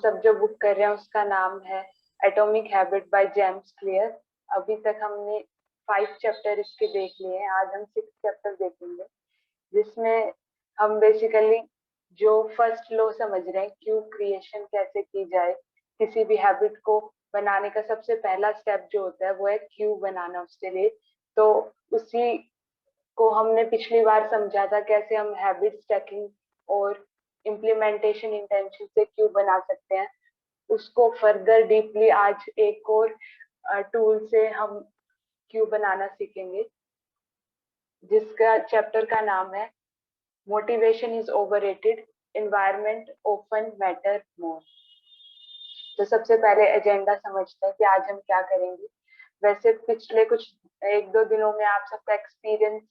सब जो बुक कर रहे हैं उसका नाम है atomic habit by James clear. अभी तक हमने 5 चैप्टर इसके देख लिए हैं, आज हम 6 चैप्टर देखेंगे, जिसमें हम बेसिकली जो फर्स्ट लॉ समझ रहे हैं, क्यू क्रिएशन कैसे की जाए। किसी भी हैबिट को बनाने का सबसे पहला स्टेप जो होता है वो है क्यू बनाना उसके लिए। तो उसी को हमने पिछली बार समझा था, कैसे हम हैबिट स्टैकिंग और इम्प्लीमेंटेशन इंटेंशन से क्यू बना सकते हैं। उसको फर्दर डीपली आज एक और टूल से हम क्यू बनाना सीखेंगे, जिसका चैप्टर का नाम है motivation is overrated, environment often matter more. तो सबसे पहले एजेंडा समझते हैं कि आज हम क्या करेंगे। वैसे पिछले कुछ 1-2 दिनों में आप सबका एक्सपीरियंस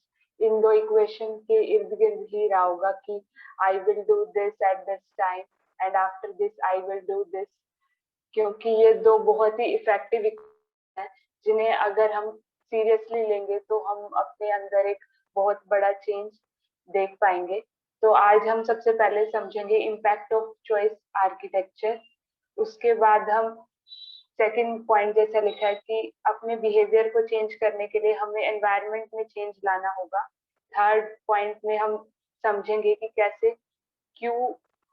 इन दो इक्वेशन के इर्द गिर्द ही रहा होगा कि I will do this at this time and after this I will do this, क्योंकि ये दो बहुत ही इफेक्टिव हैं, जिन्हें अगर हम सीरियसली लेंगे तो हम अपने अंदर एक बहुत बड़ा चेंज देख पाएंगे। तो आज हम सबसे पहले समझेंगे इम्पैक्ट ऑफ चॉइस आर्किटेक्चर। उसके बाद हम सेकंड पॉइंट जैसा लिखा है कि अपने बिहेवियर को चेंज करने के लिए हमें एनवायरनमेंट में चेंज लाना होगा। थर्ड पॉइंट में हम समझेंगे कि कैसे क्यू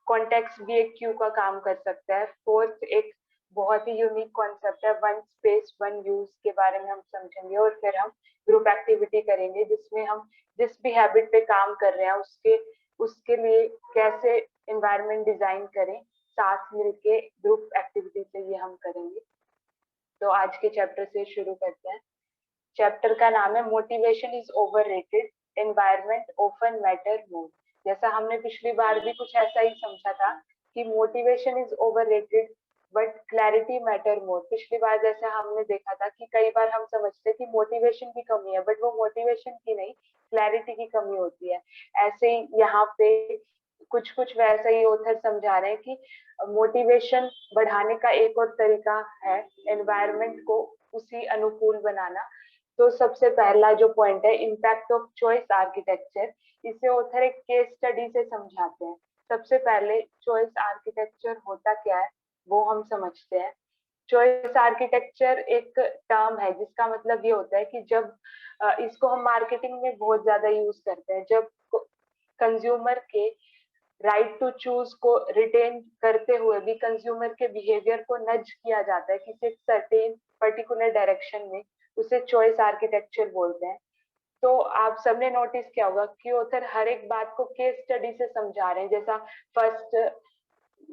कॉन्टेक्स्ट भी एक क्यू का काम कर सकता है। फोर्थ एक बहुत ही यूनिक कॉन्सेप्ट है वन स्पेस वन यूज के बारे में हम समझेंगे, और फिर हम ग्रुप एक्टिविटी करेंगे, जिसमें हम जिस भी हैबिट पे काम कर रहे हैं उसके लिए कैसे एनवायरनमेंट डिजाइन करें, साथ मिलके ग्रुप एक्टिविटी से ये हम करेंगे। तो आज के चैप्टर से शुरू करते हैं। चैप्टर का नाम है motivation is overrated, environment often matter more. जैसा हमने पिछली बार भी कुछ ऐसा ही समझा था कि motivation is overrated but clarity matter more. पिछली बार जैसा हमने देखा था कि कई बार हम समझते हैं कि मोटिवेशन की कमी है, बट वो मोटिवेशन की नहीं, क्लैरिटी की कमी होती है। ऐसे ही यहाँ पे कुछ कुछ वैसा ही ऑथर समझा रहे हैं कि मोटिवेशन बढ़ाने का एक और तरीका है एनवायरनमेंट को उसी अनुकूल बनाना। तो सबसे पहला जो पॉइंट है इम्पैक्ट ऑफ चॉइस आर्किटेक्चर, इसे ऑथर एक केस स्टडी से समझाते हैं। सबसे पहले चॉइस आर्किटेक्चर होता क्या है वो हम समझते हैं। चॉइस आर्किटेक्चर एक टर्म है जिसका मतलब ये होता है कि जब इसको हम मार्केटिंग में बहुत ज्यादा यूज करते हैं, जब कंज्यूमर के राइट टू चूज को रिटेन करते हुए भी कंज्यूमर के बिहेवियर को नज किया जाता है किसी एक सर्टेन पर्टिकुलर डायरेक्शन में, उसे चॉइस आर्किटेक्चर बोलते हैं। तो आप सबने नोटिस किया होगा कि ऑथर हर एक बात को केस स्टडी से समझा रहे हैं। जैसा फर्स्ट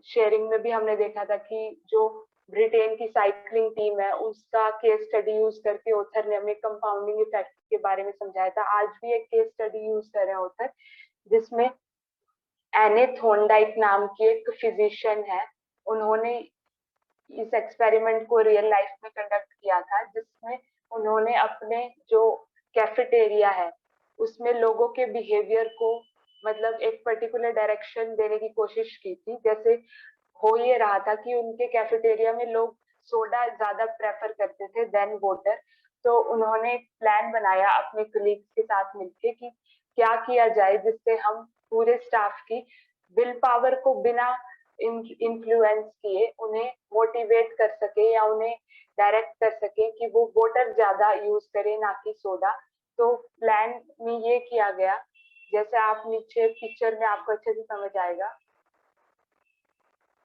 शेयरिंग में भी हमने देखा था कि जो ब्रिटेन की साइकिलिंग टीम है उसका केस स्टडी यूज करके ऑथर ने हमें कंपाउंडिंग इफेक्ट के बारे में समझाया था। आज भी एक केस स्टडी यूज कर रहे हैं ऑथर, जिसमें एने थॉर्नडाइक नाम की एक फिजिशियन है। उन्होंने इस एक्सपेरिमेंट को रियल लाइफ में कंडक्ट किया था, जिसमें उन्होंने अपने जो कैफेटेरिया है उसमें लोगों के बिहेवियर को मतलब एक पर्टिकुलर डायरेक्शन देने की कोशिश की थी। जैसे हो ये रहा था कि उनके कैफेटेरिया में लोग सोडा ज्यादा प्रेफर करते थे देन वाटर। तो उन्होंने एक प्लान बनाया अपने कलीग्स के साथ मिलकर कि क्या किया जाए जिससे हम पूरे स्टाफ की विल पावर को बिना इन्फ्लुएंस किए उन्हें मोटिवेट कर सके या उन्हें डायरेक्ट कर सके कि वो वाटर ज्यादा यूज करे ना कि सोडा। तो प्लान में ये किया गया, जैसे आप नीचे पिक्चर में आपको अच्छे से समझ आएगा,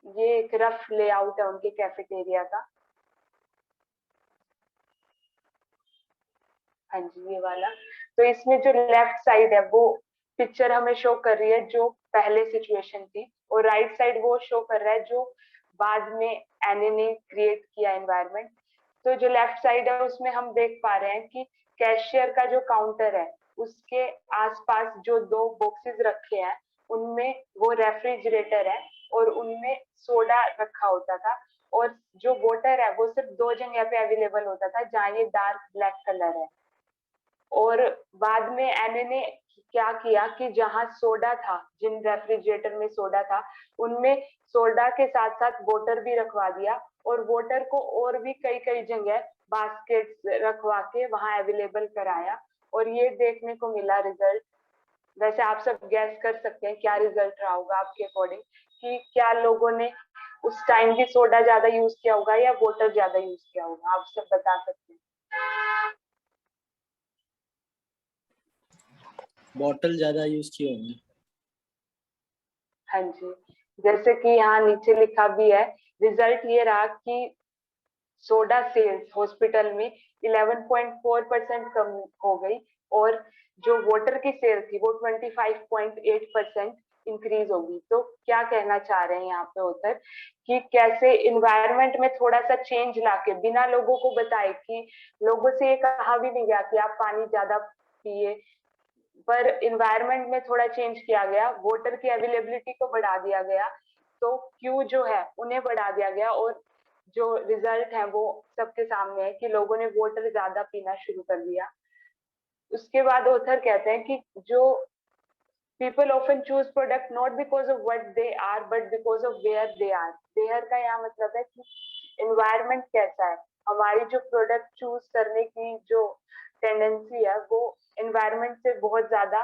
ये एक रफ लेआउट है उनके कैफेटेरिया का। हाँ जी, ये वाला। तो इसमें जो लेफ्ट साइड है वो पिक्चर हमें शो कर रही है जो पहले सिचुएशन थी, और राइट साइड वो शो कर रहा है जो बाद में एने ने क्रिएट किया एनवायरनमेंट। तो जो लेफ्ट साइड है उसमें हम देख पा रहे हैं कि कैशियर का जो काउंटर है उसके आसपास जो 2 बॉक्सेस रखे हैं उनमें वो रेफ्रिजरेटर है और उनमें सोडा रखा होता था, और जो वाटर है वो सिर्फ 2 जगह पे अवेलेबल होता था जहाँ ये डार्क ब्लैक कलर है। और बाद में एने ने क्या किया कि जहां सोडा था, जिन रेफ्रिजरेटर में सोडा था उनमें सोडा के साथ साथ वाटर भी रखवा दिया, और वाटर को और भी कई कई जगह बास्केट रखवा के वहां अवेलेबल कराया, और ये देखने को मिला रिजल्ट। वैसे आप सब गैस कर सकते हैं क्या रिजल्ट रहा होगा आपके अकॉर्डिंग, कि क्या लोगों ने उस टाइम भी सोडा ज्यादा यूज किया होगा या वाटर ज्यादा यूज किया होगा, आप सब बता सकते हैं। बॉटल ज्यादा यूज किए होंगे। हाँ जी, जैसे कि यहाँ नीचे लिखा भी है, रिजल्ट ये रहा कि सोडा सेल्स हॉस्पिटल में 11.4% कम हो गई, और जो वाटर की सेल थी वो 25.8% इंक्रीज होगी। तो क्या कहना चाह रहे हैं यहाँ पे उधर कि कैसे इन्वायरमेंट में थोड़ा सा चेंज लाके बिना लोगों को बताए, कि लोगों से ये कहा भी नहीं गया कि आप पानी ज्यादा पिए, पर इन्वायरमेंट में थोड़ा चेंज किया गया, वाटर की अवेलेबिलिटी को बढ़ा दिया गया, तो क्यू जो है उन्हें बढ़ा दिया गया, और जो रिजल्ट है वो सबके सामने है कि लोगों ने वाटर ज्यादा पीना शुरू कर दिया। उसके बाद ऑथर कहते हैं कि जो people often choose product not because of what they are but because of where they are. Where का यहाँ मतलब है कि एनवायरनमेंट कैसा है, हमारी जो प्रोडक्ट चूज करने की जो टेंडेंसी है वो एनवायरनमेंट से बहुत ज्यादा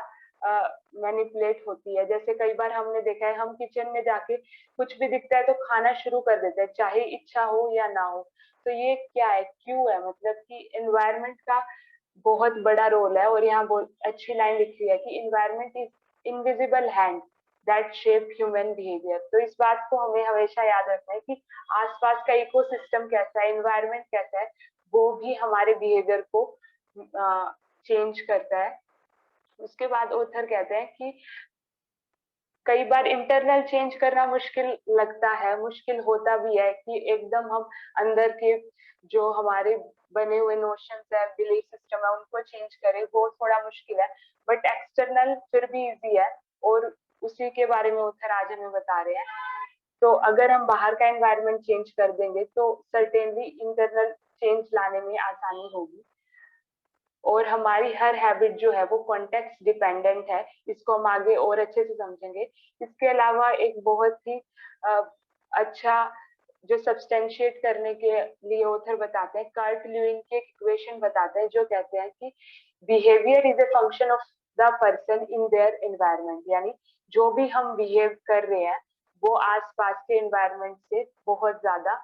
मैनिपुलेट होती है। जैसे कई बार हमने देखा है, हम किचन में जाके कुछ भी दिखता है तो खाना शुरू कर देते हैं, चाहे इच्छा हो या ना हो। तो ये क्या है, क्यों है, मतलब कि एनवायरनमेंट का बहुत बड़ा रोल है। और यहाँ बहुत अच्छी लाइन लिखी है कि environment is invisible hand that shape human behaviour. तो इस बात को हमें हमेशा याद रखना है कि आसपास का इकोसिस्टम कैसा है, इन्वायरमेंट कैसा है, वो भी हमारे बिहेवियर को चेंज करता है। उसके बाद ऑथर कहते हैं कि कई बार इंटरनल चेंज करना मुश्किल लगता है, मुश्किल होता भी है कि एकदम हम अंदर के जो हमारे बने हुए नोशंस है, बिलीफ सिस्टम है, उनको चेंज करें, वो थोड़ा मुश्किल है। बट एक्सटर्नल फिर भी इजी है, और उसी के बारे में उत्तर आज हमें बता रहे हैं। तो अगर हम बाहर का एनवायरनमेंट चेंज कर देंगे तो सर्टेनली इंटरनल चेंज लाने में आसानी होगी। और हमारी हर हैबिट जो है वो कॉन्टेक्स्ट डिपेंडेंट है, इसको हम आगे और अच्छे से समझेंगे। इसके अलावा एक बहुत ही अच्छा जो सब्सटेंशिएट करने के लिए ऑथर बताते हैं, कार्ट ल्यूइन के इक्वेशन बताते हैं, जो कहते हैं कि behaviour is a function of the person in their environment. यानी जो भी हम बिहेव कर रहे हैं वो आसपास के एनवायरनमेंट से बहुत ज्यादा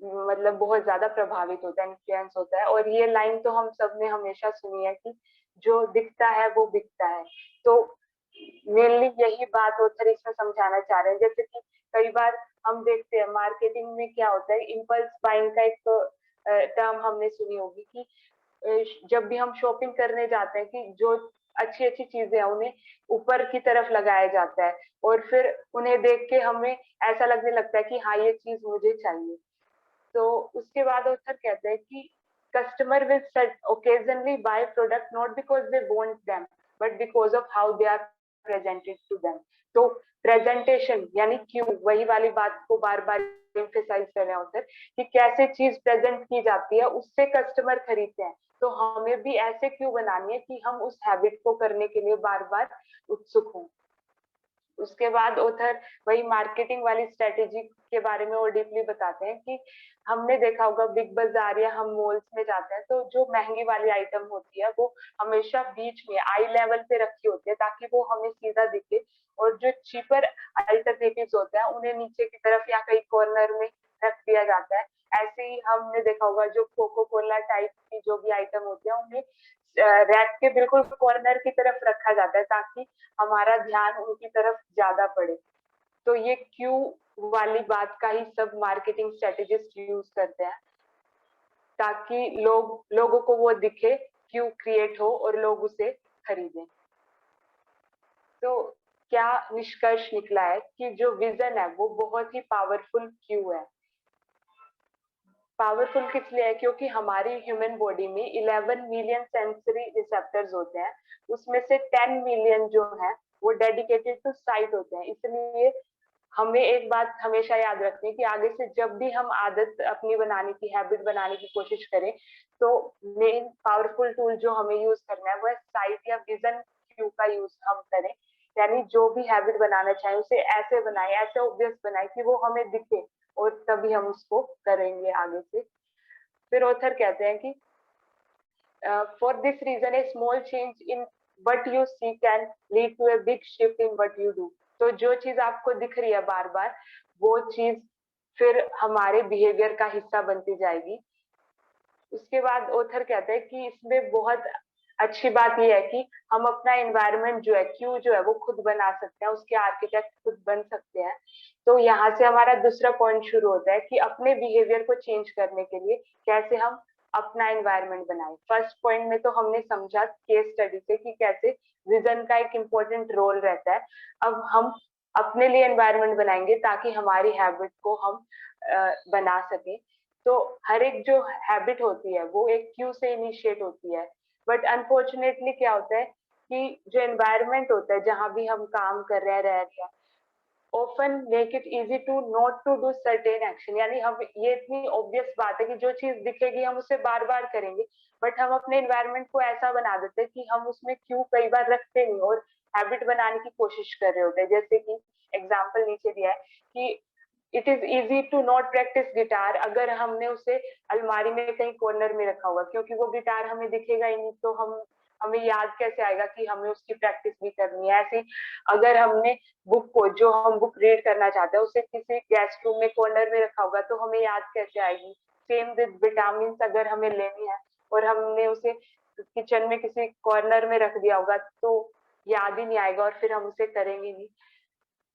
मतलब बहुत ज्यादा प्रभावित होता है, इन्फ्लुएंस होता है। और ये लाइन तो हम सब ने हमेशा सुनी है कि जो दिखता है वो बिकता है। तो मेनली यही बात ऑथर इसमें समझाना चाह रहे हैं। जैसे कि कई बार हम देखते हैं मार्केटिंग में क्या होता है, इम्पल्स बाइंग का एक टर्म हमने सुनी होगी कि जब भी हम शॉपिंग करने जाते हैं कि जो अच्छी अच्छी चीजें हैं उन्हें ऊपर की तरफ लगाया जाता है, और फिर उन्हें देख के हमें ऐसा लगने लगता है कि हाँ ये चीज मुझे चाहिए। तो उसके बाद ऑथर कहते हैं कि customer will occasionally buy product not because they want them but because of how they are presented to them। तो प्रेजेंटेशन यानी क्यों, वही वाली बात को बार बार एम्फेसाइज कर रहे हैं ऑथर कि कैसे चीज प्रेजेंट की जाती है उससे कस्टमर खरीदते हैं। तो हमें भी ऐसे क्यों बनानी है कि हम उस हैबिट को करने के लिए बार बार उत्सुक हों। उसके बाद ऑथर वही मार्केटिंग वाली स्ट्रेटेजी के बारे में और डीपली बताते हैं कि हमने देखा होगा बिग बाजार या हम मॉल्स में जाते हैं तो जो महंगी वाली आइटम होती है वो हमेशा बीच में आई लेवल पे रखी होती है ताकि वो हमें सीधा दिखे, और जो चीपर अल्टरनेटिव्स होते हैं उन्हें नीचे की तरफ या कहीं कॉर्नर में रख दिया जाता है। ऐसे ही हमने देखा होगा जो कोको कोला टाइप की जो भी आइटम होती है उन्हें रैक के बिल्कुल कॉर्नर की तरफ रखा जाता है ताकि हमारा ध्यान उनकी तरफ ज्यादा पड़े। तो ये क्यू वाली बात का ही सब मार्केटिंग स्ट्रेटेजिस्ट यूज करते हैं ताकि लोगों को वो दिखे, क्यू क्रिएट हो और लोग उसे खरीदें। तो क्या निष्कर्ष निकला है कि जो विजन है वो बहुत ही पावरफुल क्यू है। पावरफुल किस लिए है, क्योंकि हमारी ह्यूमन बॉडी में 11 मिलियन सेंसरी रिसेप्टर्स होते हैं, उसमें से 10 मिलियन जो है वो डेडिकेटेड टू साइट होते हैं। इसलिए हमें एक बात हमेशा याद रखनी है कि आगे से जब भी हम आदत अपनी बनाने की, हैबिट बनाने की कोशिश करें तो मेन पावरफुल टूल जो हमें यूज करना है वो है साइट या विजन क्यू का यूज हम करें। यानी जो भी हैबिट बनाना चाहे उसे ऐसे बनाए, ऐसे ऑब्वियस बनाए कि वो हमें दिखे, और तभी हम उसको करेंगे आगे से। फिर ऑथर कहते हैं कि for this reason a small change in what you see can lead to a big shift in what you do. तो जो चीज आपको दिख रही है बार बार वो चीज फिर हमारे बिहेवियर का हिस्सा बनती जाएगी। उसके बाद ऑथर कहते हैं कि इसमें बहुत अच्छी बात यह है कि हम अपना एनवायरनमेंट जो है, क्यू जो है, वो खुद बना सकते हैं, उसके आर्किटेक्ट खुद बन सकते हैं। तो यहाँ से हमारा दूसरा पॉइंट शुरू होता है कि अपने बिहेवियर को चेंज करने के लिए कैसे हम अपना एनवायरनमेंट बनाए। फर्स्ट पॉइंट में तो हमने समझा केस स्टडी से कि कैसे विजन का एक इम्पोर्टेंट रोल रहता है। अब हम अपने लिए एनवायरनमेंट बनाएंगे ताकि हमारी हैबिट को हम बना सके। तो हर एक जो हैबिट होती है वो एक क्यू से इनिशिएट होती है, बट अनफॉर्चुनेटली क्या होता है कि जो एनवायरनमेंट होता है जहां भी हम काम कर रहे हैं, रह रहे हैं, often make it easy to not to do certain action। यानी हम, ये इतनी ऑब्वियस बात है कि जो चीज दिखेगी हम उसे बार बार करेंगे, बट हम अपने एनवायरनमेंट को ऐसा बना देते हैं कि हम उसमें क्यों कई बार रखते नहीं और हैबिट बनाने की कोशिश कर रहे होते हैं। जैसे कि एग्जाम्पल नीचे दिया है कि it is easy to not practice guitar, अगर हमने उसे अलमारी में कहीं कॉर्नर में रखा हुआ, क्योंकि वो गिटार हमें दिखेगा ही नहीं, तो हमें याद कैसे आएगा कि हमें उसकी प्रैक्टिस भी करनी है। ऐसे अगर हमने बुक को, जो हम बुक रीड करना चाहते हैं, उसे किसी गेस्ट रूम में कॉर्नर में रखा होगा तो हमें याद कैसे आएगी। सेम विद विटामिन, अगर हमें लेनी है और हमने उसे किचन में किसी कॉर्नर में रख दिया होगा तो याद ही नहीं आएगा और फिर हम उसे करेंगे नहीं।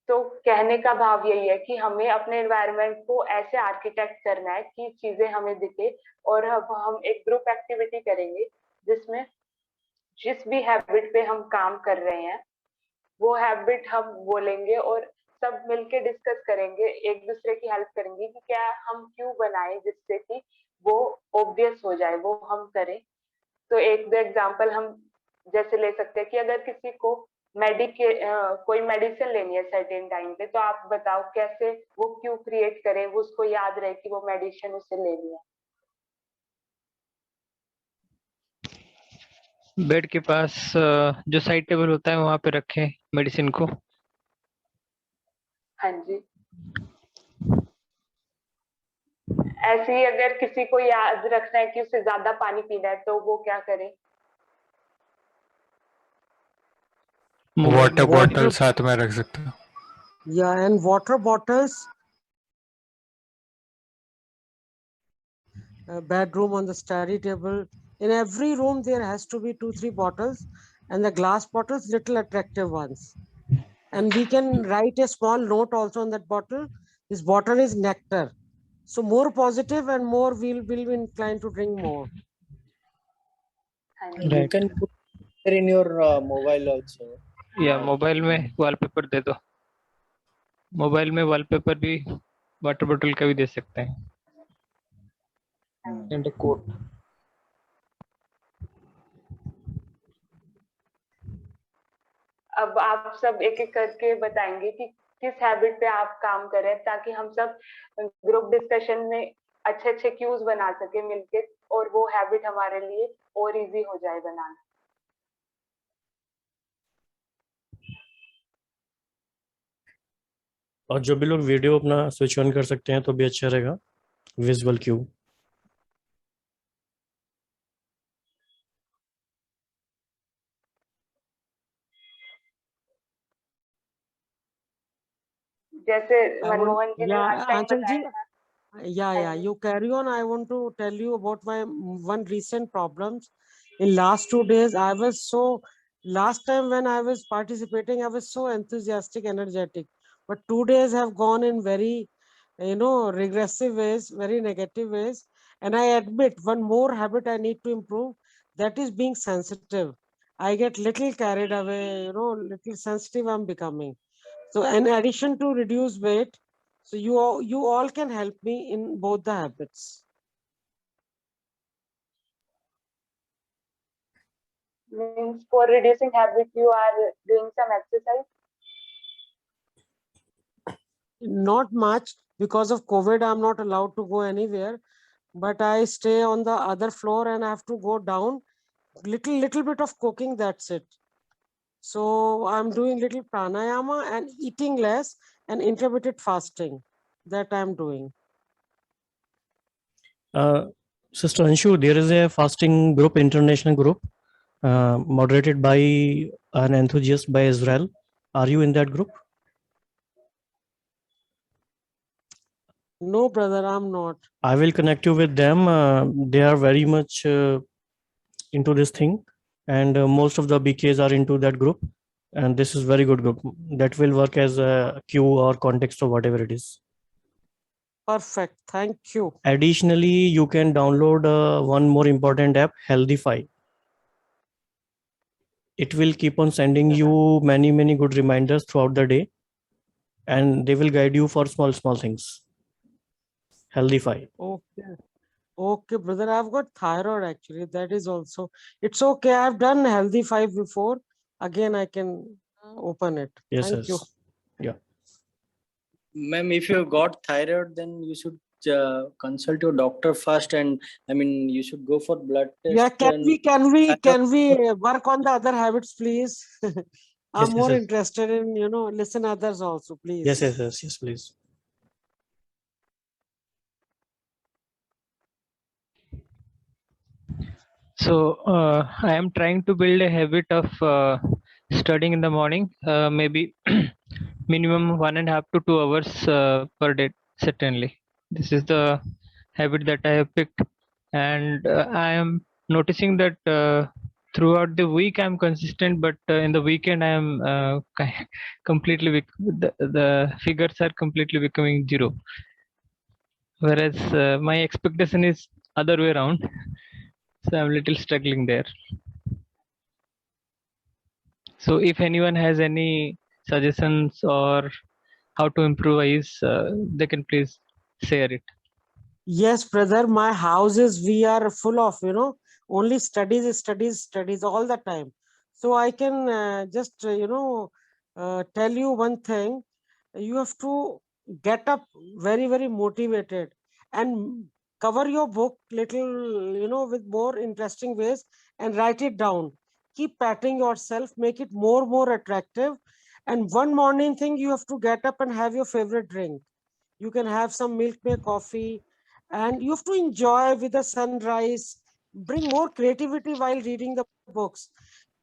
तो कहने का भाव यही है कि हमें अपने एनवायरनमेंट को ऐसे आर्किटेक्ट करना है कि चीजें हमें दिखे, और अब हम एक ग्रुप एक्टिविटी करेंगे जिसमें जिस भी हैबिट पे हम काम कर रहे हैं वो हैबिट हम बोलेंगे और सब मिलके डिस्कस करेंगे, एक दूसरे की हेल्प करेंगे कि क्या हम क्यों बनाए जिससे कि वो ऑब्वियस हो जाए, वो हम करें। तो एक दो एग्जांपल हम जैसे ले सकते हैं कि अगर किसी को कोई मेडिसिन लेनी है सर्टेन टाइम पे, तो आप बताओ कैसे वो क्यों क्रिएट करे, वो उसको याद रहे कि वो मेडिसिन उसे लेनी है। बेड के पास जो साइड टेबल होता है वहां पे रखें मेडिसिन को। हाँ जी। ऐसे ही अगर किसी को याद रखना है कि उसे ज्यादा पानी पीना है तो वो क्या करे? वाटर बॉटल साथ में रख सकते हो। Yeah, and water bottles, bedroom on the study table. In every room there has to be 2-3 bottles, and the glass bottles, little attractive ones. And we can write a small note also on that bottle. This bottle is nectar. So more positive and more we'll be inclined to drink more. You Right. can put it in your mobile also. या mobile में wallpaper दे दो। Mobile में wallpaper भी water बोतल का भी दे सकते हैं। And a quote. अब आप सब एक एक करके बताएंगे कि किस हैबिट पे आप काम कर रहे हैं, ताकि हम सब ग्रुप डिस्कशन में अच्छे अच्छे क्यूज बना सके मिलके, और वो हैबिट हमारे लिए और इजी हो जाए बनाना। और जो भी लोग वीडियो अपना स्विच ऑन कर सकते हैं तो भी अच्छा रहेगा, विजुअल क्यू। जैसे मनमोहन जी ने Yeah, last time Aanchal ji, बताया। yeah, you carry on. I want to tell you about my one recent problems. In last 2 days, last time when I was participating, I was so enthusiastic, energetic. But 2 days have gone in very, regressive ways, very negative ways. And I admit one more habit I need to improve, that is being sensitive. I get little carried away, little sensitive I'm becoming. So in addition to reduce weight, so you all can help me in both the habits. Means for reducing habit you are doing some exercise? Not much, because of COVID, I'm not allowed to go anywhere, but I stay on the other floor and I have to go down. Little bit of cooking, that's it. So I'm doing little pranayama and eating less and intermittent fasting, that I'm doing. Sister Anshu, there is a fasting group, international group, moderated by an enthusiast by Israel. Are you in that group? No, brother, I'm not. I will connect you with them. They are very much into this thing, and most of the BKs are into that group. And this is very good group that will work as a queue or context or whatever it is. Perfect. Thank you. Additionally, you can download one more important app, Healthify. It will keep on sending you many good reminders throughout the day, and they will guide you for small things. Healthify. Okay. Okay, brother. I've got thyroid actually. That is also. It's okay. I've done Healthy 5 before. Again, I can open it. Yes, Thank you. Yeah. Ma'am, if you have got thyroid, then you should consult your doctor first, and I mean you should go for blood test. Yeah, can and we work on the other habits, please? I'm Yes, more yes. interested in, listen others also, please. Yes, please. So I am trying to build a habit of studying in the morning, maybe minimum 1.5 to 2 hours per day, certainly. This is the habit that I have picked, and I am noticing that throughout the week I'm consistent, but in the weekend I am completely the figures are completely becoming zero, whereas my expectation is other way around. So I'm a little struggling there. So if anyone has any suggestions or how to improvise, they can please share it. Yes, brother, my houses, we are full of, only studies all the time. So I can just, tell you one thing. You have to get up very motivated and cover your book little, with more interesting ways and write it down. Keep patting yourself, make it more attractive. And one morning thing, you have to get up and have your favorite drink. You can have some milk made coffee, and you have to enjoy with the sunrise, bring more creativity while reading the books.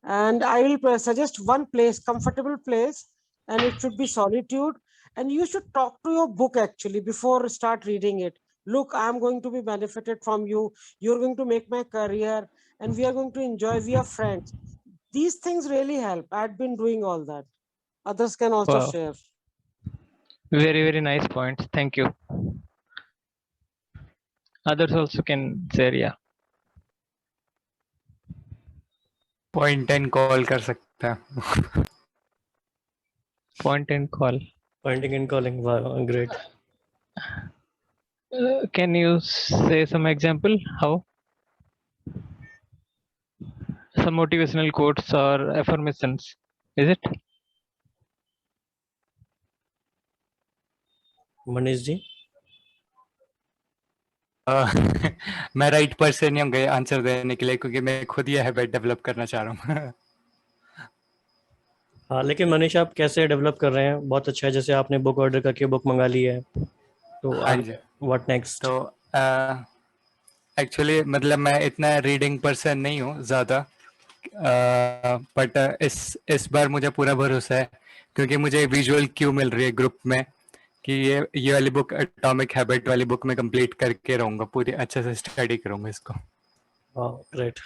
And I will suggest one place, comfortable place, and it should be solitude. And you should talk to your book actually before start reading it. Look, I'm going to be benefited from you. You're going to make my career, and we are going to enjoy. We are friends. These things really help. I've been doing all that. Others can also Wow. share. Very nice points. Thank you. Others also can share. Yeah. Point and call कर सकता है. Point and call. Pointing and calling. Wow, great. Can you say some example? How? Some motivational quotes or affirmations. Is it? Manish ji. मैं right person नहीं हूँ answer देने के लिए, क्योंकि मैं खुद ये हैबिट डेवलप करना चाह रहा हूँ. हाँ, लेकिन मनीष आप कैसे डेवलप कर रहे हैं? बहुत अच्छा है. जैसे आपने बुक ऑर्डर करके बुक मंगा ली है, तो हाँ जी. What next? तो एक्चुअली मतलब मैं इतना रीडिंग पर्सन नहीं हूँ ज़्यादा, बट इस बार मुझे पूरा भरोसा है, क्योंकि मुझे विजुअल क्यू मिल रही है ग्रुप में कि ये वाली बुक, एटॉमिक हैबिट वाली बुक में कंप्लीट करके रहूँगा, पूरी अच्छे से स्टडी करूँगा इसको. Great.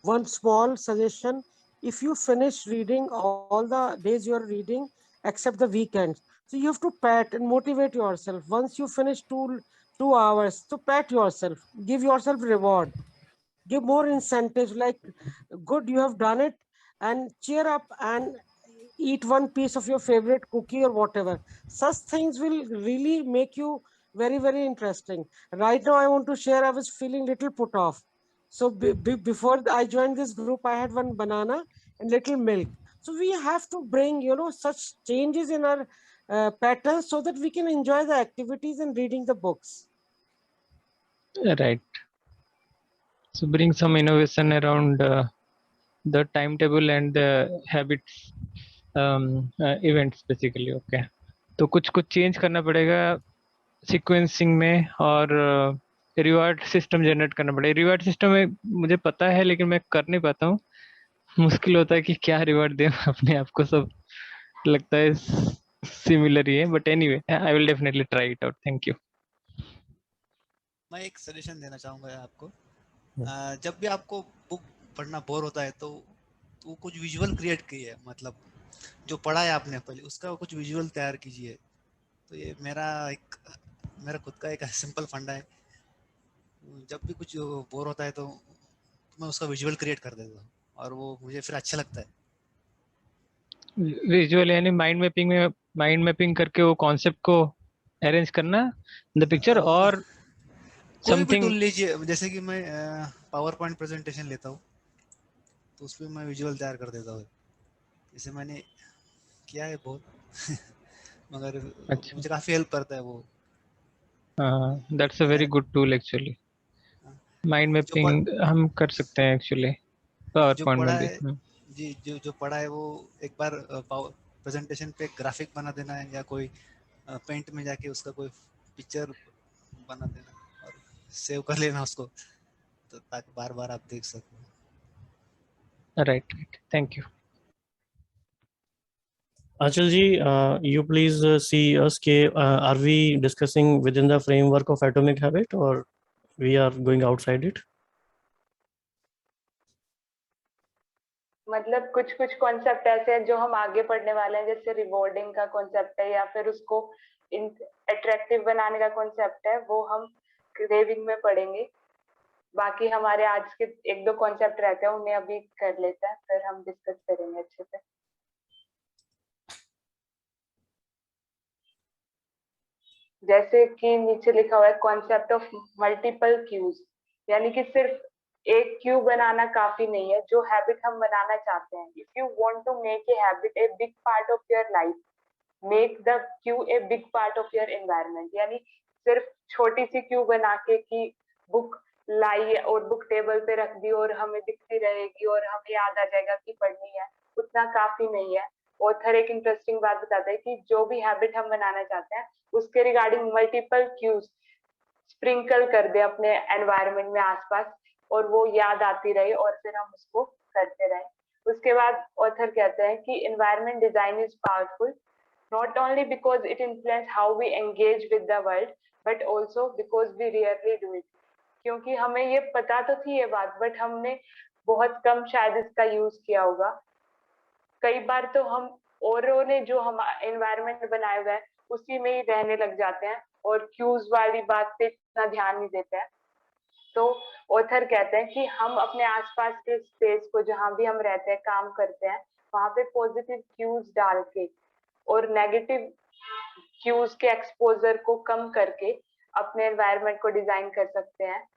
One small suggestion: if you finish reading all the days you are reading except the weekends, so you have to pat and motivate yourself. Once you finish 2 hours, so pat yourself, give yourself reward, give more incentives, like good, you have done it, and cheer up and eat one piece of your favorite cookie or whatever. Such things will really make you very interesting. Right now I want to share, I was feeling little put off. So before I joined this group, I had one banana and little milk. So we have to bring, such changes in our patterns so that we can enjoy the activities and reading the books. Right. So bring some innovation around the timetable and the habits events basically. Okay. तो कुछ change करना पड़ेगा sequencing में, और reward system generate करना पड़ेगा. Reward system में मुझे पता है, लेकिन मैं कर नहीं पाता हूँ. मुश्किल होता है कि क्या रिवॉर्ड दें अपने आप को, सब लगता है सिमिलर ही है, but anyway I will definitely try it out. Thank you. मैं एक सजेशन देना चाहूंगा आपको। जब भी आपको बुक पढ़ना बोर होता है तो कुछ विजुअल क्रिएट कीजिए, मतलब जो पढ़ा है आपने पहले उसका कुछ विजुअल तैयार कीजिए। तो ये मेरा खुद का एक सिंपल फंडा है। जब भी कुछ बोर होता है तो मैं उसका विजुअल क्रिएट कर देता हूँ और वो मुझे फिर अच्छा लगता है। विजुअल यानी माइंड मैपिंग करके वो कॉन्सेप्ट को अरेंज करना द पिक्चर, और कोई भी टूल समथिंग। लीजिए, जैसे कि मैं पावर पॉइंट प्रेजेंटेशन लेता हूँ तो उसमें मैं विजुअल तैयार कर देता हूँ। जैसे मैंने किया है बहुत मगर अच्छा, मुझे काफी हेल्प करता है वो। हाँ, दैट्स अ वेरी मैं गुड टूल एक्चुअली। माइंड जो पढ़ मैपिंग हम कर सकते हैं एक्चुअली पावर जो पॉइंट पढ़ा में भी। है जी, जो पढ़ा है वो एक बार प्रेजेंटेशन पे ग्राफिक बना देना है, या कोई पेंट में जाके उसका कोई पिक्चर बना देना और सेव कर लेना उसको, तो ताकि बार बार आप देख सको। Right, thank you. Achal ji, you please see us. Are we discussing within the framework of atomic habit, or we are going outside it? मतलब कुछ कुछ कॉन्सेप्ट ऐसे हैं जो हम आगे पढ़ने वाले हैं, जैसे रिवॉर्डिंग का कॉन्सेप्ट है या फिर उसको अट्रैक्टिव बनाने का कॉन्सेप्ट है, वो हम क्रेविंग में पढ़ेंगे। बाकी हमारे आज के एक दो कॉन्सेप्ट रहते हैं, उन्हें अभी कर लेते हैं, फिर हम डिस्कस करेंगे अच्छे से। जैसे कि नीचे लिखा हुआ है कॉन्सेप्ट ऑफ मल्टीपल क्यूज, यानी कि सिर्फ एक क्यू बनाना काफी नहीं है जो हैबिट हम बनाना चाहते हैं। If you want to make a habit a big part of your life, make the cue a big part of your environment. यानी सिर्फ छोटी सी क्यू बना के कि बुक लाई और बुक टेबल पे रख दी और हमें दिखती रहेगी और हमें याद आ जाएगा कि पढ़नी है, उतना काफी नहीं है। ऑथर एक इंटरेस्टिंग बात बताता है कि जो भी हैबिट हम बनाना चाहते हैं उसके रिगार्डिंग मल्टीपल क्यूज स्प्रिंकल कर दे अपने एनवायरनमेंट में आसपास, और वो याद आती रहे और फिर हम उसको करते रहे। उसके बाद ऑथर कहते हैं कि environment design is powerful not only because it influences how we engage with the world but also because we rarely do it। क्योंकि हमें ये पता तो थी ये बात, बट हमने बहुत कम शायद इसका यूज किया होगा। कई बार तो हम औरों ने जो हम एनवायरनमेंट बनाया हुआ है उसी में ही रहने लग जाते हैं और क्यूज वाली बात पे इतना ध्यान नहीं देते हैं। तो ऑथर कहते हैं कि हम अपने आसपास के स्पेस को, जहां भी हम रहते हैं काम करते हैं, वहां पे पॉजिटिव क्यूज डाल के और नेगेटिव क्यूज के एक्सपोजर को कम करके अपने एनवायरनमेंट को डिजाइन कर सकते हैं।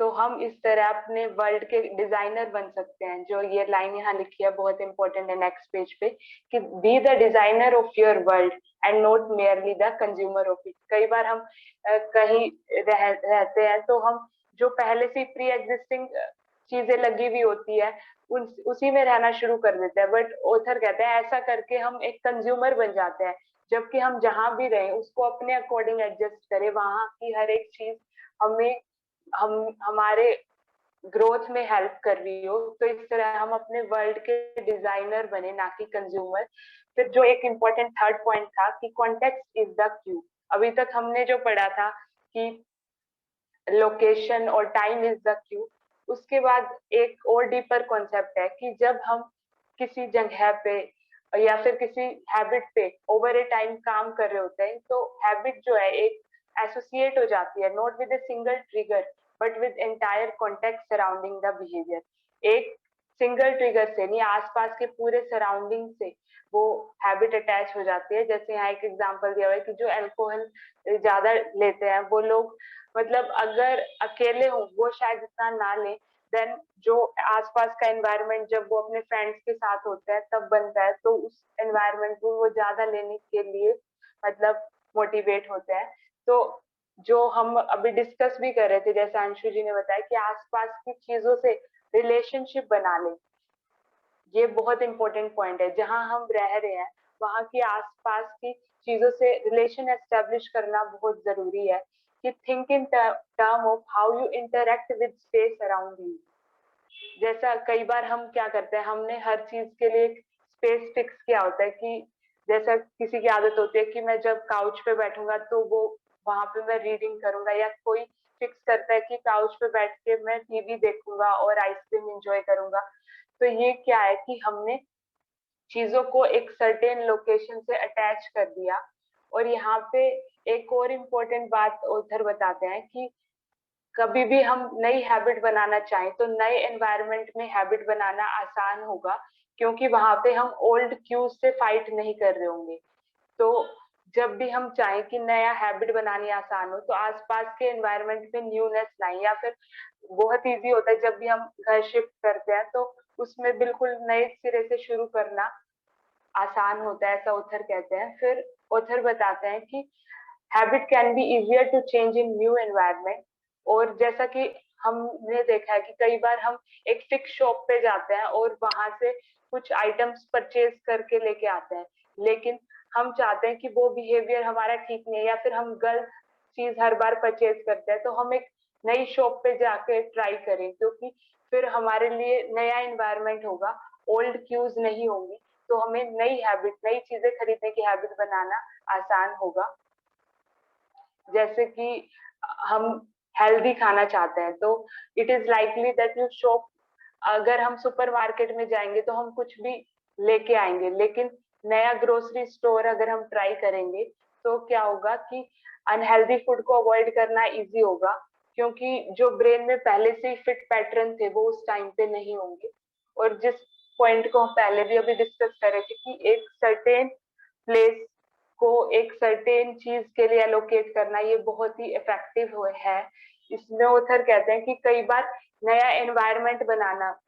तो हम इस तरह अपने वर्ल्ड के डिजाइनर बन सकते हैं। जो ये लाइन यहाँ लिखी है बहुत इंपॉर्टेंट है नेक्स्ट पेज पे, कि be the designer of your world and not merely the consumer of it. कई बार हम कहीं रहते हैं तो हम जो पहले से प्री एग्जिस्टिंग चीजें लगी हुई होती है उसी में रहना शुरू कर देते हैं, बट ऑथर कहते हैं ऐसा करके हम एक कंज्यूमर बन जाते हैं। जबकि हम जहां भी रहें उसको अपने अकॉर्डिंग एडजस्ट करें, वहां की हर एक चीज हमें हमारे ग्रोथ में हेल्प कर रही हो। तो इस तरह हम अपने वर्ल्ड के डिजाइनर बने, ना कि कंज्यूमर। फिर जो एक इम्पोर्टेंट थर्ड पॉइंट था कि कॉन्टेक्स्ट इज द क्यू। अभी तक हमने जो पढ़ा था कि लोकेशन और टाइम इज द क्यू, उसके बाद एक और डीपर कॉन्सेप्ट है कि जब हम किसी जगह पे या फिर किसी हैबिट पे ओवर ए टाइम काम कर रहे होते हैं तो हैबिट जो है एक एसोसिएट हो जाती है, not with a single trigger but with entire context surrounding the behaviour. एक सिंगल ट्रिगर से नहीं, आसपास के पूरे सराउंडिंग से वो हैबिट अटैच हो जाती है। जैसे यहाँ एक एग्जांपल दिया हुआ है कि जो अल्कोहल ज्यादा लेते हैं वो लोग, मतलब अगर अकेले हो वो शायद इतना ना ले, देन जो आसपास का एनवायरनमेंट जब वो अपने फ्रेंड्स के साथ होता है तब बनता है, तो उस एनवायरनमेंट को वो ज्यादा लेने के लिए मतलब मोटिवेट होते हैं। तो जो हम अभी डिस्कस भी कर रहे थे, जैसे अंशु जी ने बताया कि आसपास की चीजों से रिलेशनशिप बना ले, ये बहुत इंपॉर्टेंट पॉइंट है। जहां हम रह रहे हैं वहां की आसपास की चीजों से रिलेशन एस्टेब्लिश करना बहुत जरूरी है। कि think in term of how you interact with space around you. जैसा कई बार हम क्या करते हैं, हमने हर चीज के लिए स्पेस फिक्स किया होता है कि जैसा किसी की आदत होती है कि मैं जब काउच पे बैठूंगा तो वो वहां पे मैं रीडिंग करूंगा, या कोई फिक्स करता है कि काउच पे बैठ के मैं टीवी देखूंगा और आइसक्रीम एंजॉय करूंगा। तो ये क्या है कि हमने चीजों को एक सर्टेन लोकेशन से अटैच कर दिया। और यहाँ पे एक और इम्पोर्टेंट बात ऑथर बताते हैं कि कभी भी हम नई हैबिट बनाना चाहें तो नए एनवायरनमेंट में हैबिट बनाना आसान होगा, क्योंकि वहां पे हम ओल्ड क्यूज से फाइट नहीं कर रहे होंगे। तो जब भी हम चाहें कि नया हैबिट बनानी आसान हो तो आसपास के एनवायरनमेंट में न्यूनेस लाएं, या फिर बहुत इजी होता है जब भी हम घर शिफ्ट करते हैं तो उसमें बिल्कुल नए सिरे से शुरू करना आसान होता है, ऐसा ऑथर कहते हैं। फिर ऑथर बताते हैं कि habit can be easier to change in new environment. और जैसा कि हमने देखा है कि कई बार हम एक फिक्स शॉप पे जाते हैं और वहां से कुछ आइटम्स परचेज करके लेके आते हैं, लेकिन हम चाहते हैं कि वो बिहेवियर हमारा ठीक नहीं है, या फिर हम गलत चीज हर बार परचेज करते हैं, तो हम एक नई शॉप पे जाके ट्राई करें, क्योंकि फिर हमारे लिए नया एनवायरनमेंट होगा, ओल्ड क्यूज नहीं होंगी, तो हमें नई हैबिट, नई चीजें खरीदने की हैबिट बनाना आसान होगा। जैसे कि हम हेल्दी खाना चाहते हैं तो it is likely that you shop, अगर हम सुपरमार्केट में जाएंगे तो हम कुछ भी लेके आएंगे, लेकिन नया ग्रोसरी स्टोर अगर हम ट्राई करेंगे तो क्या होगा कि अनहेल्दी फूड को अवॉइड करना इजी होगा, क्योंकि जो ब्रेन में पहले से ही फिट पैटर्न थे वो उस टाइम पे नहीं होंगे। और जिस पॉइंट को हम पहले भी अभी डिस्कस कर रहे थे कि एक सर्टेन प्लेस को एक सर्टेन चीज के लिए एलोकेट करना ये बहुत ही इफेक्टिव है। इसमें ऑथर कहते हैं कि कई बार नया एनवायरनमेंट बनाना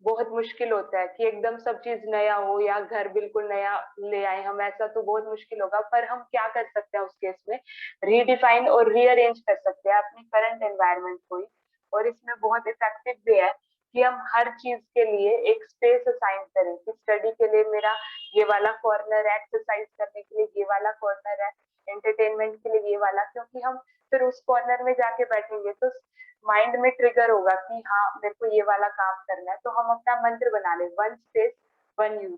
बहुत मुश्किल होता है कि एकदम सब चीज नया हो या घर बिल्कुल नया ले आए हम, ऐसा तो बहुत मुश्किल होगा। पर हम क्या कर सकते हैं उस केस में, रीडिफाइन और रीअरेंज कर सकते हैं अपने करंट एनवायरनमेंट को ही। और इसमें बहुत इफेक्टिव भी है कि हम हर चीज के लिए एक स्पेस असाइन करें कि स्टडी के लिए मेरा ये वाला कॉर्नर है, एक्सरसाइज करने के लिए ये वाला कॉर्नर है, एंटरटेनमेंट के लिए ये वाला, क्योंकि हम फिर उस कॉर्नर में जाके बैठेंगे तो माइंड में ट्रिगर होगा कि हाँ मेरे को ये वाला काम करना है। तो हम अपना मंत्र बना ले, वन स्पेस वन यूज।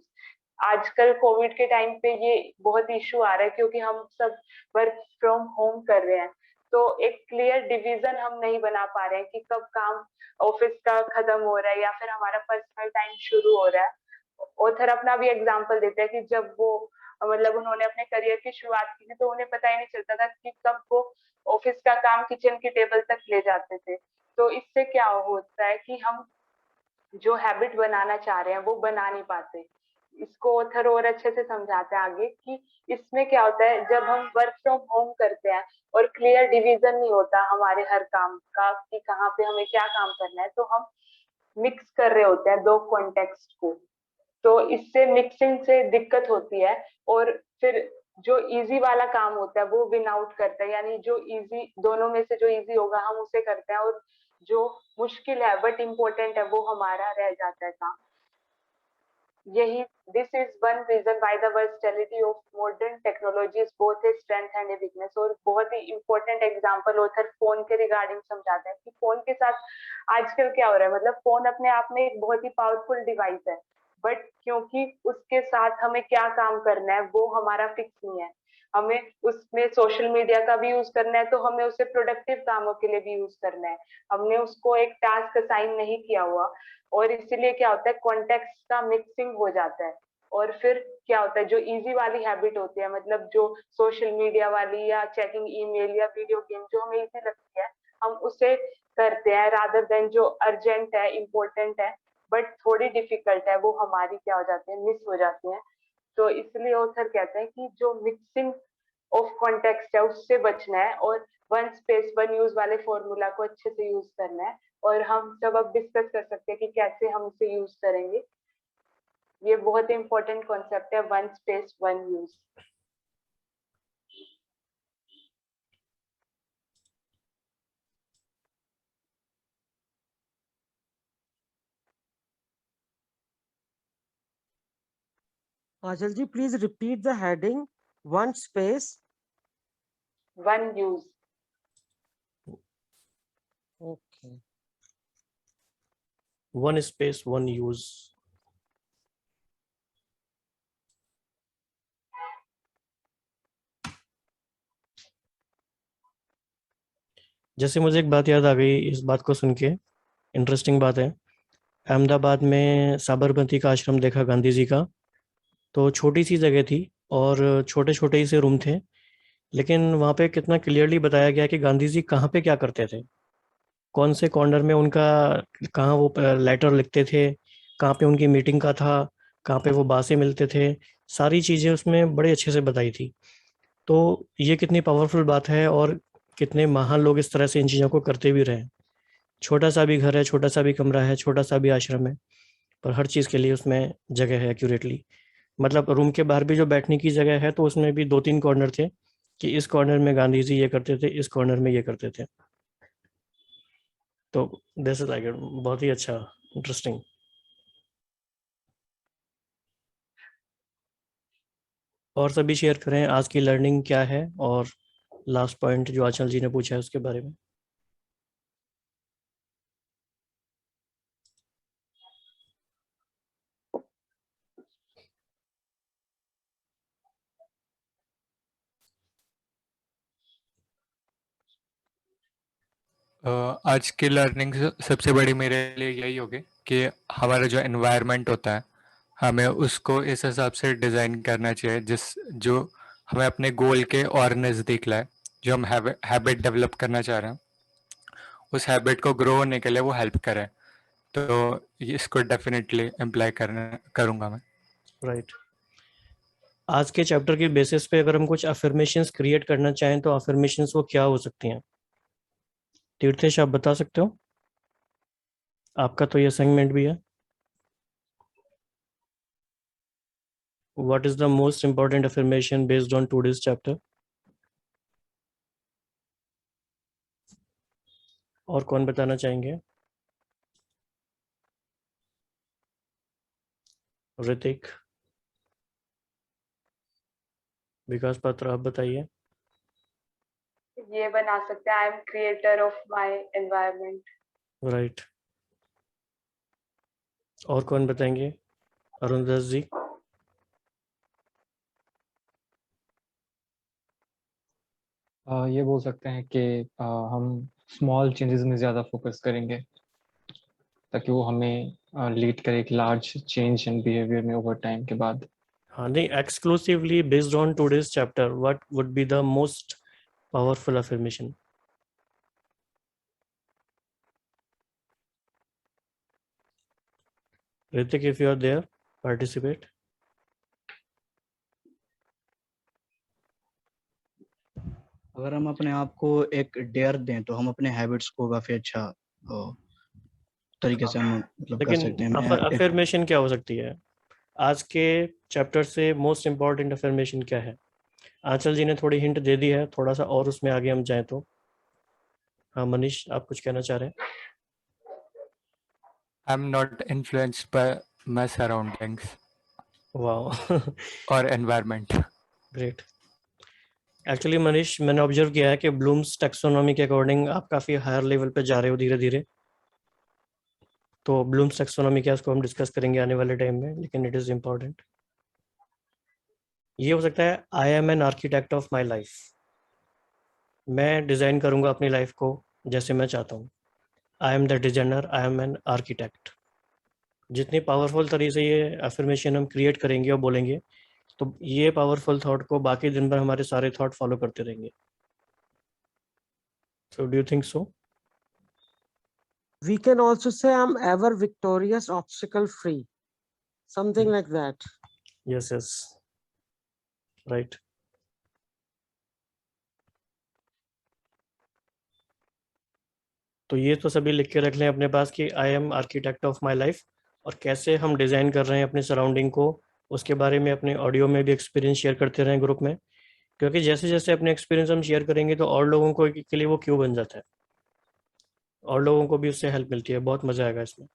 आजकल कोविड के टाइम पे ये बहुत इशू आ रहा है क्योंकि हम सब वर्क फ्रॉम होम कर रहे हैं, तो एक क्लियर डिवीजन हम नहीं बना पा रहे हैं कि कब काम ऑफिस का खत्म हो रहा है या फिर हमारा पर्सनल टाइम शुरू हो रहा है। ऑथर अपना भी एग्जांपल देते हैं कि जब वो मतलब उन्होंने अपने करियर की शुरुआत की थी तो उन्हें पता ही नहीं चलता था कि कब वो ऑफिस का काम किचन की टेबल तक ले जाते थे। तो इससे क्या होता है कि हम जो हैबिट बनाना चाह रहे हैं वो बना नहीं पाते। इसको ऑथर और अच्छे से समझाते हैं आगे कि इसमें क्या होता है जब हम वर्क फ्रॉम होम करते हैं और क्लियर डिवीजन नहीं होता हमारे हर काम का कि कहाँ पे हमें क्या काम करना है, तो हम मिक्स कर रहे होते हैं दो कॉन्टेक्स्ट को। तो इससे मिक्सिंग से दिक्कत होती है और फिर जो इजी वाला काम होता है वो विन आउट करता है, यानी जो इजी, दोनों में से जो इजी होगा हम उसे करते हैं और जो मुश्किल है बट इम्पोर्टेंट है वो हमारा रह जाता है काम। यही this is one reason why the versatility of modern technology is both a strength and a weakness. और बहुत ही इंपॉर्टेंट एग्जांपल ऑथर फोन के रिगार्डिंग समझाते हैं कि फोन के साथ आजकल क्या हो रहा है, मतलब फोन अपने आप में एक बहुत ही पावरफुल डिवाइस है, बट क्योंकि उसके साथ हमें क्या काम करना है वो हमारा फिक्स नहीं है। हमें उसमें सोशल मीडिया का भी यूज करना है तो हमें उसे प्रोडक्टिव कामों के लिए भी यूज करना है, हमने उसको एक टास्क असाइन नहीं किया हुआ। और इसीलिए क्या होता है कॉन्टेक्स्ट का मिक्सिंग हो जाता है। और फिर क्या होता है जो इजी वाली हैबिट होती है, मतलब जो सोशल मीडिया वाली या चेकिंग ईमेल या वीडियो गेम जो हमें इजी लगती है हम उसे करते हैं रादर देन जो अर्जेंट है, इम्पोर्टेंट है बट थोड़ी डिफिकल्ट है, वो हमारी क्या हो जाती है, मिस हो जाती है। तो इसलिए ऑथर कहते हैं कि जो मिक्सिंग ऑफ कॉन्टेक्स्ट है उससे बचना है और वन स्पेस वन यूज वाले फॉर्मूला को अच्छे से यूज करना है। और हम सब अब डिस्कस कर सकते हैं कि कैसे हम उसे यूज करेंगे। ये बहुत इंपॉर्टेंट कॉन्सेप्ट है, one space one use. Ajal ji, please repeat the heading. One space. One use. Okay. one space, one use. जैसे मुझे एक बात याद आ गई इस बात को सुन के, इंटरेस्टिंग बात है। अहमदाबाद में साबरमती का आश्रम देखा गांधी जी का, तो छोटी सी जगह थी और छोटे छोटे ही से रूम थे, लेकिन वहाँ पे कितना क्लियरली बताया गया कि गांधी जी कहाँ पे क्या करते थे, कौन से कॉर्नर में उनका, कहाँ वो लेटर लिखते थे, कहाँ पे उनकी मीटिंग का था, कहाँ पे वो बासे मिलते थे, सारी चीज़ें उसमें बड़े अच्छे से बताई थी। तो ये कितनी पावरफुल बात है और कितने महान लोग इस तरह से इन चीज़ों को करते भी रहे। छोटा सा भी घर है, छोटा सा भी कमरा है, छोटा सा भी आश्रम है, पर हर चीज़ के लिए उसमें जगह है एक्यूरेटली। मतलब रूम के बाहर भी जो बैठने की जगह है, तो उसमें भी 2-3 कॉर्नर थे कि इस कॉर्नर में गांधी जी ये करते थे, इस कॉर्नर में ये करते थे। तो दिस इज लाइक बहुत ही अच्छा, इंटरेस्टिंग। और सभी शेयर करें आज की लर्निंग क्या है, और लास्ट पॉइंट जो आंचल जी ने पूछा है उसके बारे में। आज की लर्निंग सबसे बड़ी मेरे लिए यही होगी कि हमारा जो एनवायरनमेंट होता है, हमें उसको इस हिसाब से डिज़ाइन करना चाहिए जो हमें अपने गोल के और नज़दीक लाए। जो हम हैबिट डेवलप करना चाह रहे हैं, उस हैबिट को ग्रो होने के लिए वो हेल्प करे। तो इसको डेफिनेटली अप्लाई करूँगा मैं। राइट। आज के चैप्टर के बेसिस पे अगर हम कुछ अफर्मेशंस क्रिएट करना चाहें तो अफर्मेशंस वो क्या हो सकती हैं? तीर्थेश आप बता सकते हो, आपका तो ये असाइनमेंट भी है। What is the most important affirmation based on today's chapter? और कौन बताना चाहेंगे? ऋतिक, विकास पात्र, आप बताइए। ये बना सकते हैं, I am creator of my environment. Right. और कौन बताएंगे? अरुणदास जी। ये बोल सकते हैं कि हम स्मॉल चेंजेस में ज़्यादा फोकस करेंगे ताकि वो हमें लीड करे एक लार्ज चेंज इन बिहेवियर में ओवर टाइम के बाद। हाँ नहीं, exclusively based on today's chapter what would be the most powerful affirmation? Hrithik, if you are there, participate. अगर हम अपने आप को एक डेयर दें तो हम अपने हैबिट्स को काफी अच्छा तरीके से हम मतलब कर सकते लेकिन हैं। अफर्मेशन क्या हो सकती है? आज के चैप्टर से मोस्ट इम्पॉर्टेंट अफर्मेशन क्या है? आंचल जी ने थोड़ी हिंट दे दी है, थोड़ा सा और उसमें आगे हम जाएं तो। हाँ मनीष, आप कुछ कहना चाह रहे हैं? I am not influenced by my surroundings वाह और एनवायरनमेंट। ग्रेट। एक्चुअली मनीष, मैंने ऑब्जर्व किया है कि ब्लूम्स टैक्सोनॉमी के अकॉर्डिंग आप काफ़ी हायर लेवल पे जा रहे हो धीरे धीरे। तो ब्लूम्स टैक्सोनॉमी क्या, उसको हम डिस्कस करेंगे आने वाले टाइम में, लेकिन इट इज़ इम्पॉर्टेंट। ये हो सकता है I am an architect of my life. मैं डिज़ाइन करूँगा अपनी लाइफ को जैसे मैं चाहता हूँ। I am the designer, I am an architect. जितनी पावरफुल तरीके से ये अफर्मेशन हम क्रिएट करेंगे और बोलेंगे, तो ये पावरफुल थॉट को बाकी दिन भर हमारे सारे थॉट फॉलो करते रहेंगे। So do you think so? We can also say I'm ever victorious, obstacle free. Something like that. Yes yes, right. तो ये तो सभी लिख के रख लें अपने पास कि I am architect of my life, और कैसे हम डिज़ाइन कर रहे हैं अपने सराउंडिंग को, उसके बारे में अपने ऑडियो में भी एक्सपीरियंस शेयर करते रहें ग्रुप में। क्योंकि जैसे जैसे अपने एक्सपीरियंस हम शेयर करेंगे तो और लोगों को के लिए वो क्यों बन जाता है, और लोगों को भी उससे हेल्प मिलती है। बहुत मजा आएगा इसमें।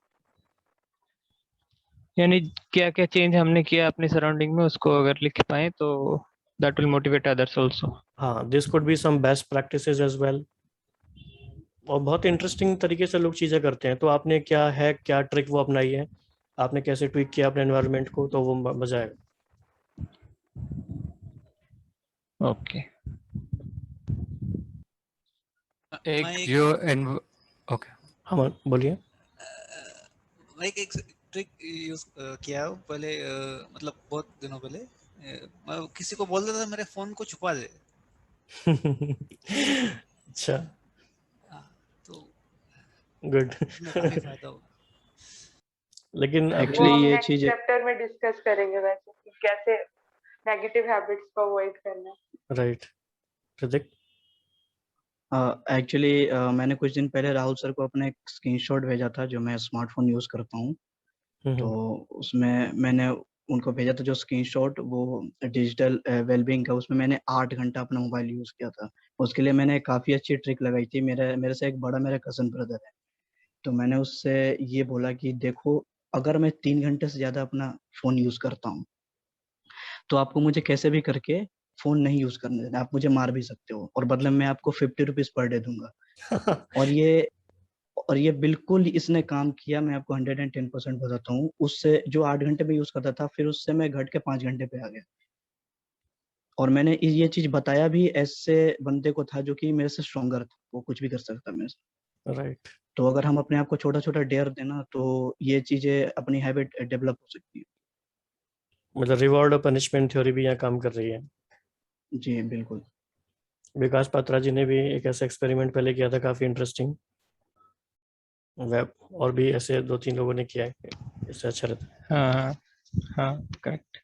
यानी क्या क्या चेंज हमने किया अपने सराउंडिंग में उसको अगर लिख पाए तो that will motivate others also. हाँ, this could be some best practices as well. और बहुत इंटरेस्टिंग तरीके से लोग चीजें करते हैं। तो आपने क्या है, क्या ट्रिक वो अपनाई है, आपने कैसे ट्विक किया अपने एनवायरनमेंट को, तो वो मजा आएगा। ओके। एक मैं जो ओके हाँ बोलिए। मैं एक ट्रिक यूज किया हूँ पहले, मतलब बहुत दिनों पहले। मैं किसी को बोल देता था मेरे फोन को छुपा दे। अच्छा, हाँ, तो गुड। उसमें काफी फायदा हुआ। लेकिन वो एक्चुअली हम ये नेक्स्ट चीज चैप्टर में डिस्कस करेंगे वैसे कि कैसे नेगेटिव हैबिट्स को अवॉइड करना है। राइट, प्रतीक। एक्चुअली मैंने कुछ दिन पहले राहुल सर को अपना एक स्क्रीनशॉट भेजा था, जो मैं स्मार्टफोन यूज करता हूँ। तो उसमें मैंने उनको भेजा था जो स्क्रीनशॉट, वो डिजिटल वेलबींग का। उसमें मैंने 8 घंटा अपना मोबाइल यूज किया था। उसके लिए मैंने काफी अच्छी ट्रिक लगाई थी। मेरे से एक बड़ा मेरा कजन ब्रदर है, तो मैंने उससे ये बोला कि देखो, अगर मैं 3 घंटे से ज्यादा अपना फोन यूज करता हूँ, तो आपको मुझे कैसे भी करके फोन नहीं यूज करने देना। आप मुझे मार भी सकते हो, और बदले में मैं आपको 50 रुपीज पर डे दूंगा। और ये बिल्कुल इसने काम किया। मैं आपको 110% बताता हूँ। उससे जो 8 घंटे में यूज करता था, फिर उससे मैं घट के 5 घंटे पे आ गया। और मैंने ये चीज बताया भी ऐसे बंदे को था जो कि मेरे से स्ट्रोंगर था, वो कुछ भी कर सकता मेरे से। राइट, तो अगर हम अपने आप को छोटा छोटा डेयर देना, तो ये चीजें अपनी हैबिट डेवलप हो सकती है। मतलब रिवॉर्ड और पनिशमेंट थ्योरी भी यहाँ काम कर रही है। जी बिल्कुल। विकास पात्रा जी ने भी एक ऐसा एक्सपेरिमेंट पहले किया था, काफी इंटरेस्टिंग। वेब और भी ऐसे 2-3 लोगों ने किया है, इससे अच्छा रहता है। हाँ हाँ, करेक्ट।